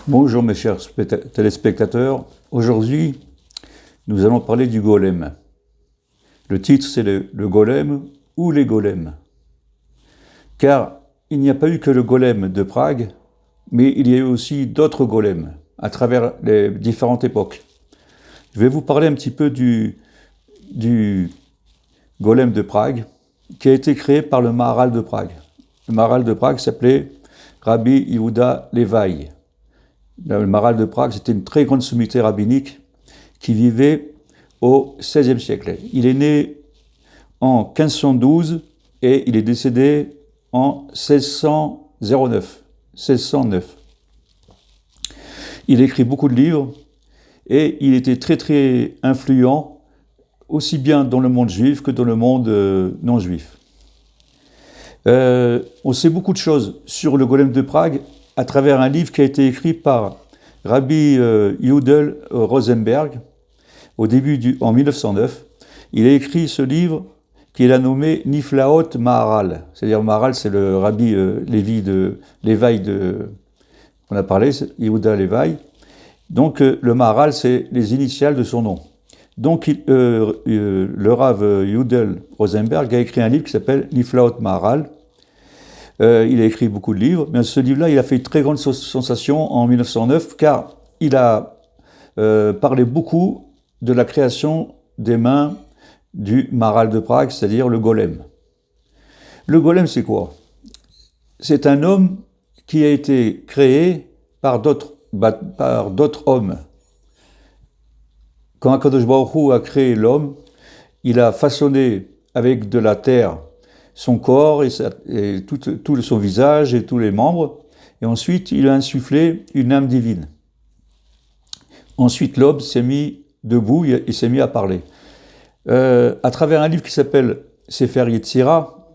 Bonjour mes chers téléspectateurs, aujourd'hui nous allons parler du golem. Le titre c'est le golem ou les golems. Car il n'y a pas eu que le golem de Prague, mais il y a eu aussi d'autres golems à travers les différentes époques. Je vais vous parler un petit peu du golem de Prague qui a été créé par le Maharal de Prague. Le Maharal de Prague s'appelait Rabbi Yehuda Levi. Le Maharal de Prague, c'était une très grande sommité rabbinique qui vivait au XVIe siècle. Il est né en 1512 et il est décédé en 1609. Il a écrit beaucoup de livres et il était très très influent aussi bien dans le monde juif que dans le monde non juif. On sait beaucoup de choses sur le golem de Prague à travers un livre qui a été écrit par Rabbi Yudel Rosenberg en 1909. Il a écrit ce livre qu'il a nommé Niflaot Maharal. C'est-à-dire Maharal, c'est le Rabbi Lévi qu'on a parlé, Yehuda Levi. Donc le Maharal, c'est les initiales de son nom. Donc le Rav Yudel Rosenberg a écrit un livre qui s'appelle Niflaot Maharal. Il a écrit beaucoup de livres, mais ce livre-là, il a fait une très grande sensation en 1909, car il a parlé beaucoup de la création des mains du Maharal de Prague, c'est-à-dire le golem. Le golem, c'est quoi? C'est un homme qui a été créé par d'autres hommes. Quand Akadosh Baruch Hu a créé l'homme, il a façonné avec de la terre son corps et tout son visage et tous les membres, et ensuite il a insufflé une âme divine. Ensuite l'homme s'est mis debout et s'est mis à parler. À travers un livre qui s'appelle Sefer Yetzira,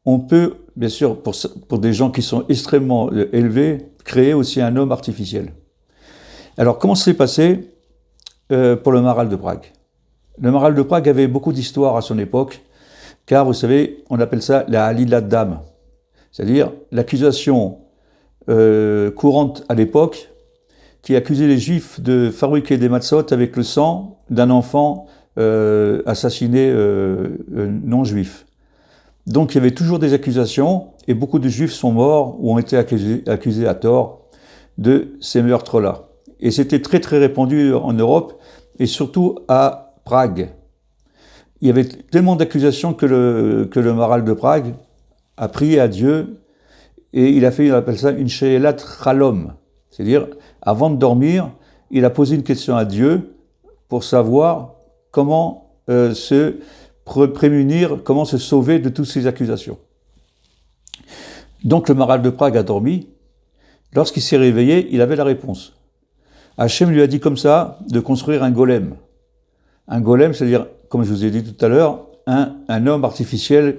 on peut, bien sûr, pour des gens qui sont extrêmement élevés, créer aussi un homme artificiel. Alors comment ça s'est passé pour le Maharal de Prague? Le Maharal de Prague avait beaucoup d'histoires à son époque, car vous savez, on appelle ça la Halilat Dam, c'est-à-dire l'accusation courante à l'époque qui accusait les Juifs de fabriquer des matzot avec le sang d'un enfant assassiné non juif. Donc il y avait toujours des accusations et beaucoup de Juifs sont morts ou ont été accusés à tort de ces meurtres-là. Et c'était très très répandu en Europe et surtout à Prague. Il y avait tellement d'accusations que le Maharal de Prague a prié à Dieu et il a fait, on appelle ça une she'elat chalom. C'est-à-dire, avant de dormir, il a posé une question à Dieu pour savoir comment se prémunir, comment se sauver de toutes ces accusations. Donc le Maharal de Prague a dormi. Lorsqu'il s'est réveillé, il avait la réponse. Hachem lui a dit comme ça de construire un golem. Un golem, c'est-à-dire, comme je vous ai dit tout à l'heure, un homme artificiel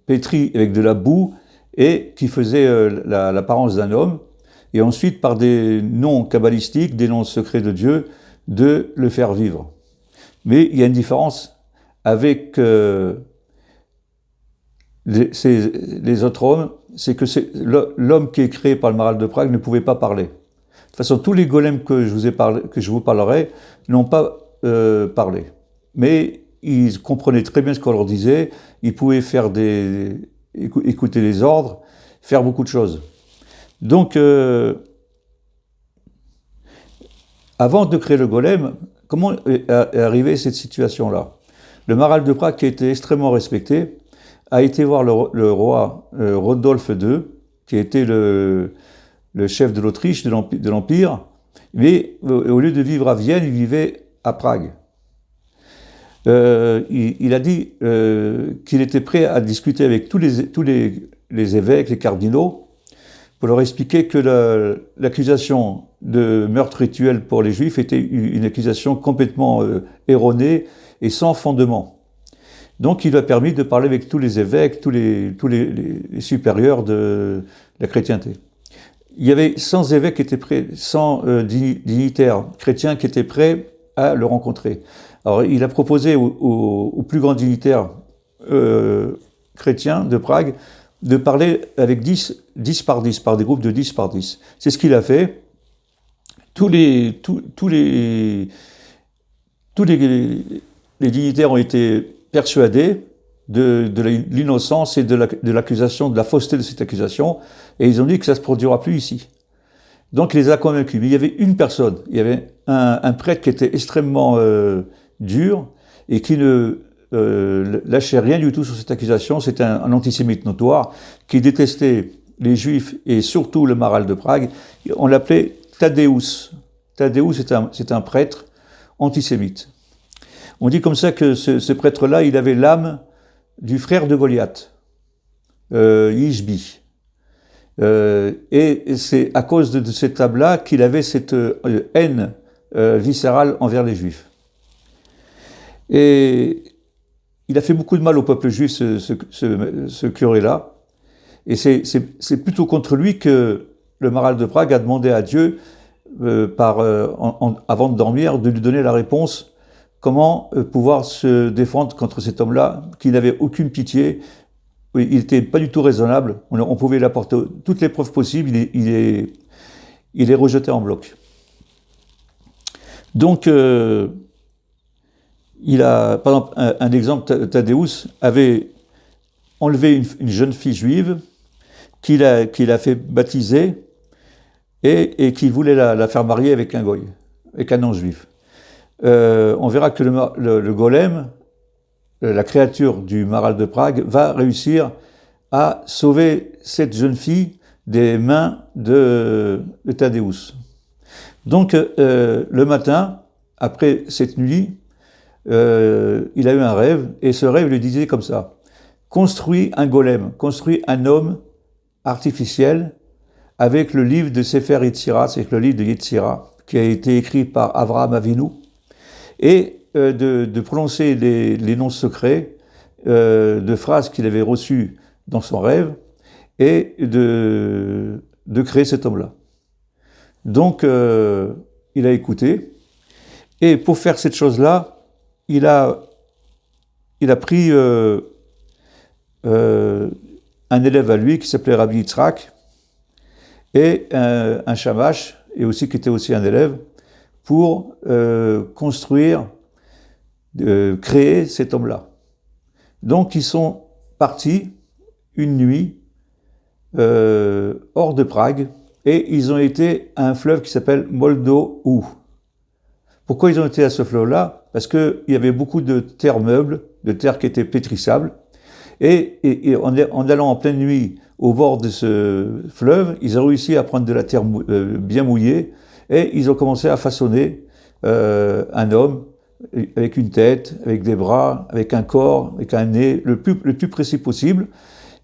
pétri avec de la boue et qui faisait l'apparence d'un homme, et ensuite, par des noms kabbalistiques, des noms secrets de Dieu, de le faire vivre. Mais il y a une différence avec les autres hommes, c'est que l'homme qui est créé par le Maharal de Prague ne pouvait pas parler. De toute façon, tous les golems que je vous parlerai n'ont pas parlé. Mais ils comprenaient très bien ce qu'on leur disait, ils pouvaient écouter les ordres, faire beaucoup de choses. Donc, avant de créer le golem, comment est arrivée cette situation-là? Le Maharal de Prague, qui a été extrêmement respecté, a été voir le roi Rodolphe II, qui était le chef de l'Autriche, de l'Empire, mais au lieu de vivre à Vienne, il vivait à Prague. Il a dit qu'il était prêt à discuter avec tous les évêques, les cardinaux, pour leur expliquer que l'accusation de meurtre rituel pour les Juifs était une accusation complètement erronée et sans fondement. Donc il a permis de parler avec tous les évêques, tous les supérieurs de la chrétienté. Il y avait 100 évêques qui étaient prêts, 100 dignitaires chrétiens qui étaient prêts à le rencontrer. Alors il a proposé aux plus grands dignitaires chrétiens de Prague, de parler avec 10 par des groupes de 10 par 10. C'est ce qu'il a fait. Tous les, tous, tous les dignitaires ont été persuadés de l'innocence et de l'accusation, de la fausseté de cette accusation, et ils ont dit que ça ne se produira plus ici. Donc il les a convaincus. Mais il y avait une personne, il y avait un prêtre qui était extrêmement dur et qui ne lâchait rien du tout sur cette accusation. C'était un antisémite notoire qui détestait les Juifs et surtout le maral de Prague. On l'appelait Thaddéus. Thaddéus, c'est un prêtre antisémite. On dit comme ça que ce prêtre-là, il avait l'âme du frère de Goliath, Ishbi. Et c'est à cause de cette âme-là qu'il avait cette haine viscérale envers les Juifs. Et il a fait beaucoup de mal au peuple juif, ce curé-là. Et c'est plutôt contre lui que le maral de Prague a demandé à Dieu, avant de dormir, de lui donner la réponse comment pouvoir se défendre contre cet homme-là, qui n'avait aucune pitié. Il n'était pas du tout raisonnable. On pouvait lui apporter toutes les preuves possibles. Il est rejeté en bloc. Donc, il a, par exemple, un exemple, Thaddéus avait enlevé une jeune fille juive qu'il a fait baptiser et qui voulait la faire marier avec un goy, avec un non-juif. On verra que le golem, la créature du maral de Prague, va réussir à sauver cette jeune fille des mains de Thaddéus. Donc, le matin, après cette nuit, il a eu un rêve, et ce rêve lui disait comme ça: construis un golem, construis un homme artificiel avec le livre de Sefer Yetzira, c'est le livre de Yetzira, qui a été écrit par Avraham Avinu, et de prononcer les noms secrets de phrases qu'il avait reçues dans son rêve, et de créer cet homme-là. Donc, il a écouté, et pour faire cette chose-là, il a pris un élève à lui qui s'appelait Rabbi Yitzhak, et un shamash, et aussi qui était aussi un élève, pour créer cet homme-là. Donc ils sont partis une nuit hors de Prague, et ils ont été à un fleuve qui s'appelle Moldau. Pourquoi ils ont été à ce fleuve-là? Parce qu'il y avait beaucoup de terre meuble, de terre qui était pétrissable, et en allant en pleine nuit au bord de ce fleuve, ils ont réussi à prendre de la terre bien mouillée, et ils ont commencé à façonner un homme avec une tête, avec des bras, avec un corps, avec un nez, le plus précis possible.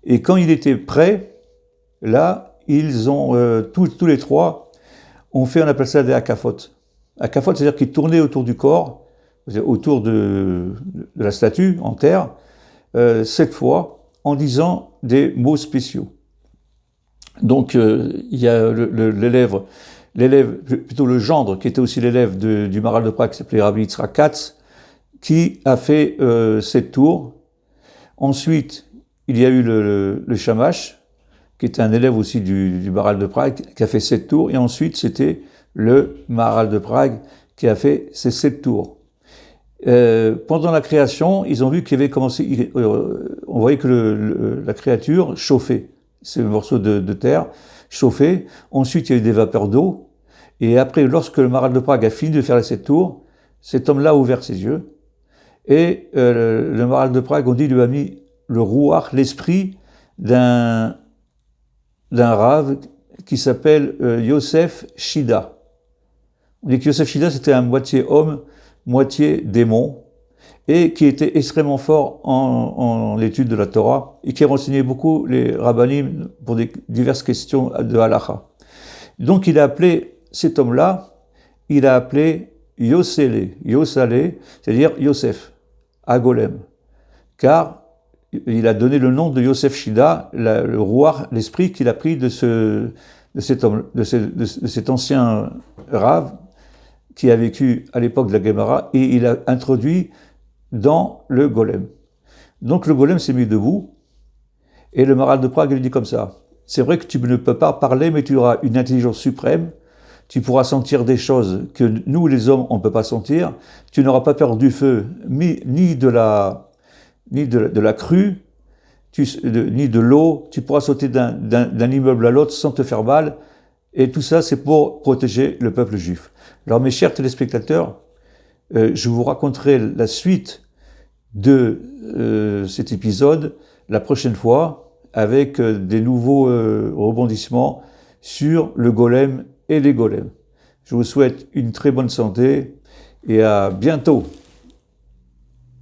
Et quand il était prêt, là, ils ont, tous les trois, ont fait, on appelle ça des akafot. Akafot, c'est-à-dire qu'ils tournaient autour du corps, autour de la statue en terre, 7 fois, en disant des mots spéciaux. Donc, il y a l'élève, plutôt le gendre, qui était aussi l'élève du maral de Prague, qui s'appelait Rabbi Yitzhak Katz, qui a fait 7 tours. Ensuite, il y a eu le shamash, qui était un élève aussi du maral de Prague, qui a fait 7 tours. Et ensuite, c'était le maral de Prague qui a fait ces 7 tours. Pendant la création, ils ont vu qu'il y avait commencé, on voyait que la créature chauffait, ces morceaux de terre chauffait. Ensuite, il y a eu des vapeurs d'eau. Et après, lorsque le maral de Prague a fini de faire les 7 tours, cet homme-là a ouvert ses yeux. Et le maral de Prague, on dit, lui a mis le rouach, l'esprit d'un rave qui s'appelle Yosef Shida. On dit que Yosef Shida, c'était un moitié homme, moitié démon, et qui était extrêmement fort en l'étude de la Torah, et qui renseignait beaucoup les rabbanim pour diverses questions de halakha. Donc il a appelé cet homme-là, il a appelé Yosele, c'est-à-dire Yosef, à Golem, car il a donné le nom de Yosef Shida, le roi, l'esprit qu'il a pris de cet homme, de cet ancien rave qui a vécu à l'époque de la Gemara, et il a introduit dans le golem. Donc le golem s'est mis debout, Et le Maharal de Prague lui dit comme ça, c'est vrai que tu ne peux pas parler, mais tu auras une intelligence suprême, tu pourras sentir des choses que nous, les hommes, on ne peut pas sentir, tu n'auras pas peur du feu, ni de la crue, ni de l'eau, tu pourras sauter d'un immeuble à l'autre sans te faire mal, et tout ça, c'est pour protéger le peuple juif. Alors, mes chers téléspectateurs, je vous raconterai la suite de cet épisode la prochaine fois avec des nouveaux rebondissements sur le golem et les golems. Je vous souhaite une très bonne santé et à bientôt.